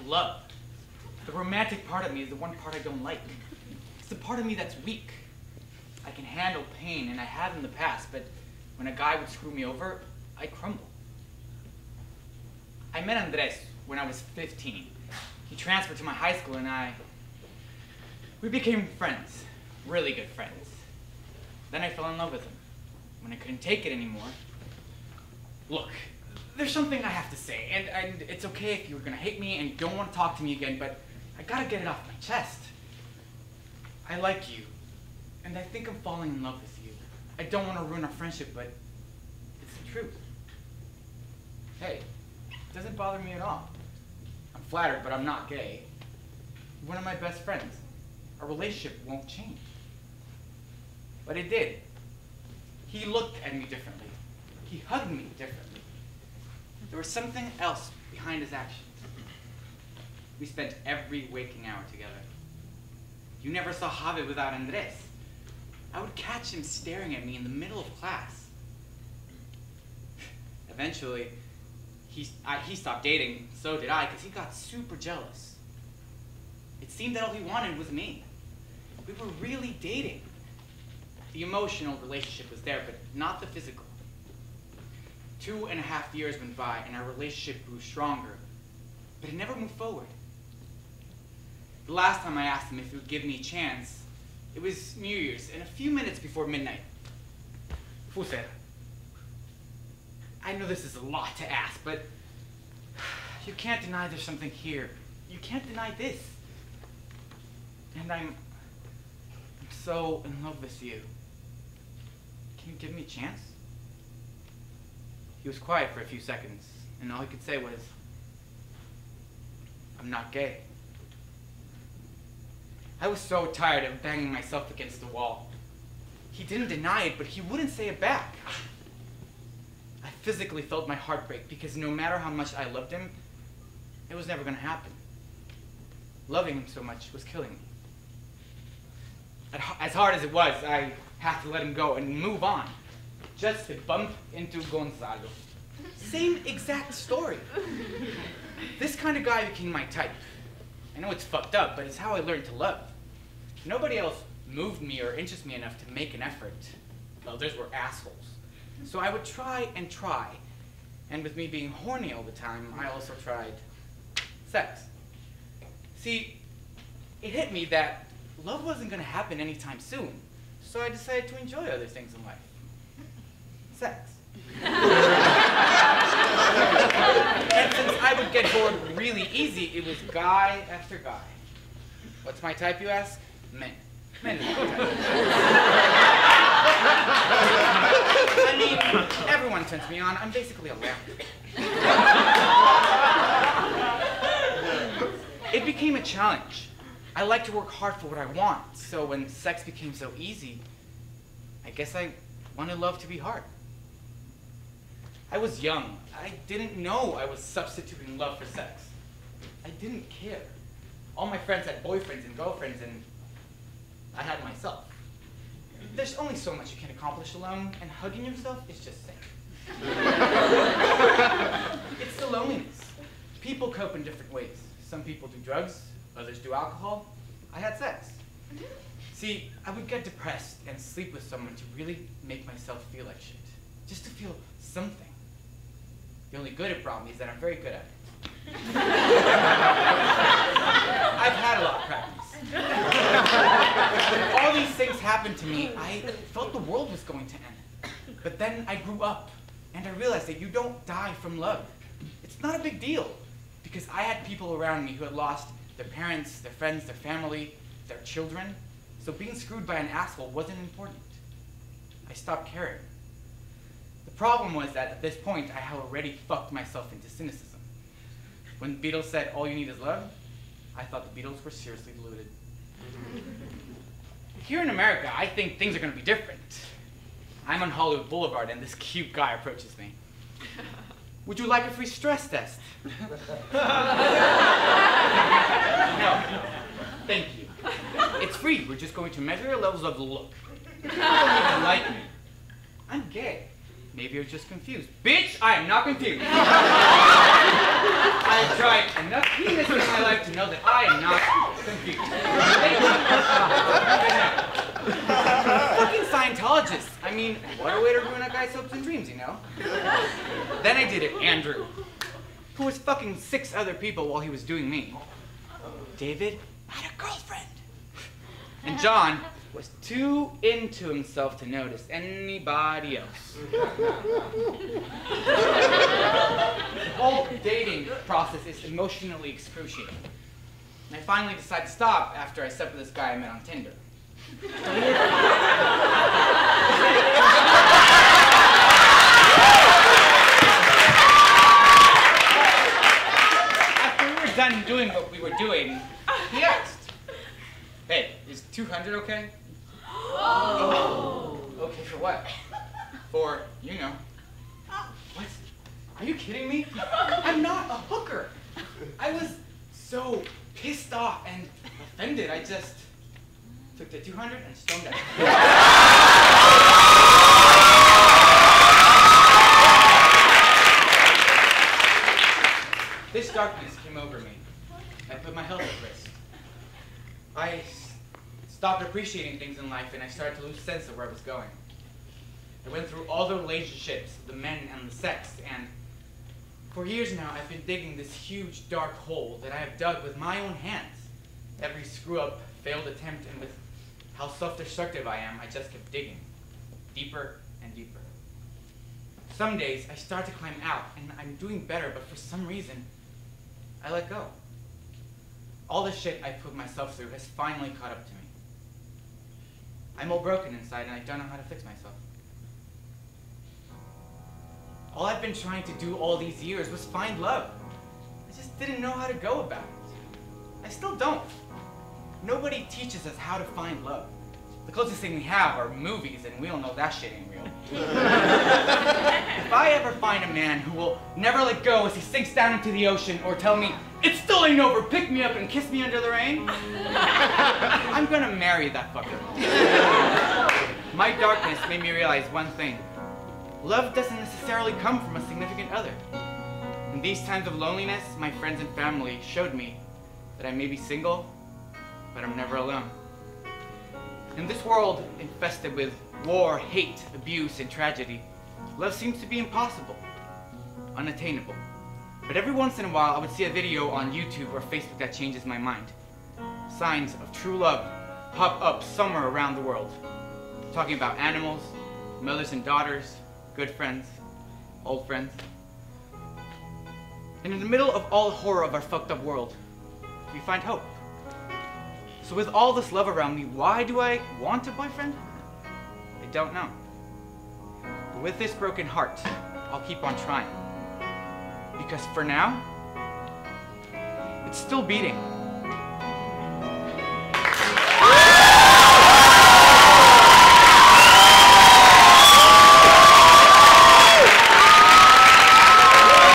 love. The romantic part of me is the one part I don't like. It's the part of me that's weak. I can handle pain, and I have in the past, but when a guy would screw me over, I'd crumble. I met Andres when I was 15. He transferred to my high school, and we became friends, really good friends. Then I fell in love with him. When I couldn't take it anymore, look, there's something I have to say, and it's okay if you're gonna hate me and don't want to talk to me again, but I gotta get it off my chest. I like you, and I think I'm falling in love with you. I don't want to ruin our friendship, but it's the truth. Hey, it doesn't bother me at all. I'm flattered, but I'm not gay. You're one of my best friends. Our relationship won't change. But it did. He looked at me differently. He hugged me differently. There was something else behind his actions. We spent every waking hour together. You never saw Jave without Andres. I would catch him staring at me in the middle of class. Eventually, he stopped dating, so did I, because he got super jealous. It seemed that all he wanted was me. We were really dating. The emotional relationship was there, but not the physical. 2.5 years went by, and our relationship grew stronger, but it never moved forward. The last time I asked him if he would give me a chance, it was New Year's, and a few minutes before midnight. Fuser, I know this is a lot to ask, but you can't deny there's something here. You can't deny this. And I'm so in love with you. Can you give me a chance? He was quiet for a few seconds, and all he could say was, I'm not gay. I was so tired of banging myself against the wall. He didn't deny it, but he wouldn't say it back. I physically felt my heart break because no matter how much I loved him, it was never going to happen. Loving him so much was killing me. As hard as it was, I had to let him go and move on, just to bump into Gonzalo. Same exact story. This kind of guy became my type. I know it's fucked up, but it's how I learned to love. Nobody else moved me or interested me enough to make an effort. Others were assholes. So I would try and try. And with me being horny all the time, I also tried sex. See, it hit me that love wasn't going to happen anytime soon. So I decided to enjoy other things in life. Sex. And since I would get bored really easy, it was guy after guy. What's my type, you ask? Men. Men is my type. I mean, everyone turns me on. I'm basically a lamp. It became a challenge. I like to work hard for what I want, so when sex became so easy, I guess I wanted love to be hard. I was young. I didn't know I was substituting love for sex. I didn't care. All my friends had boyfriends and girlfriends, and I had myself. There's only so much you can accomplish alone, and hugging yourself is just sick. It's the loneliness. People cope in different ways. Some people do drugs, others do alcohol. I had sex. See, I would get depressed and sleep with someone to really make myself feel like shit. Just to feel something. The only good it brought me is that I'm very good at it. I've had a lot of practice. When all these things happened to me, I felt the world was going to end. But then I grew up, and I realized that you don't die from love. It's not a big deal, because I had people around me who had lost their parents, their friends, their family, their children. So being screwed by an asshole wasn't important. I stopped caring. The problem was that at this point, I had already fucked myself into cynicism. When the Beatles said, all you need is love, I thought the Beatles were seriously deluded. Here in America, I think things are going to be different. I'm on Hollywood Boulevard, and this cute guy approaches me. Would you like a free stress test? No, thank you. It's free. We're just going to measure your levels of look. You don't even like me. I'm gay. Maybe you're just confused. Bitch, I am not confused. I have tried enough penis in my life to know that I am not confused. Fucking Scientologist. I mean, what a way to ruin a guy's hopes and dreams, you know? Then I did it, Andrew, who was fucking 6 other people while he was doing me. David had a girlfriend. And John was too into himself to notice anybody else. The whole dating process is emotionally excruciating. And I finally decided to stop after I slept with this guy I met on Tinder. After we were done doing what we were doing, he asked, "Hey, is 200 okay?" Oh. Okay, for what? For, you know. What? Are you kidding me? I'm not a hooker. I was so pissed off and offended, I just took the 200 and stormed out. This darkness came over me. I put my health at risk. I stopped appreciating things in life and I started to lose sense of where I was going. I went through all the relationships, the men and the sex, and for years now I've been digging this huge dark hole that I have dug with my own hands. Every screw-up, failed attempt, and with how self-destructive I am, I just kept digging deeper and deeper. Some days I start to climb out and I'm doing better, but for some reason I let go. All the shit I put myself through has finally caught up to me. I'm all broken inside and I don't know how to fix myself. All I've been trying to do all these years was find love. I just didn't know how to go about it. I still don't. Nobody teaches us how to find love. The closest thing we have are movies, and we all know that shit ain't real. If I ever find a man who will never let go as he sinks down into the ocean, or tell me, "It still ain't over, pick me up and kiss me under the rain," I'm gonna marry that fucker. My darkness made me realize one thing. Love doesn't necessarily come from a significant other. In these times of loneliness, my friends and family showed me that I may be single, but I'm never alone. In this world infested with war, hate, abuse, and tragedy, love seems to be impossible, unattainable. But every once in a while, I would see a video on YouTube or Facebook that changes my mind. Signs of true love pop up somewhere around the world, talking about animals, mothers and daughters, good friends, old friends. And in the middle of all the horror of our fucked up world, we find hope. So with all this love around me, why do I want a boyfriend? I don't know. But with this broken heart, I'll keep on trying. Because for now, it's still beating.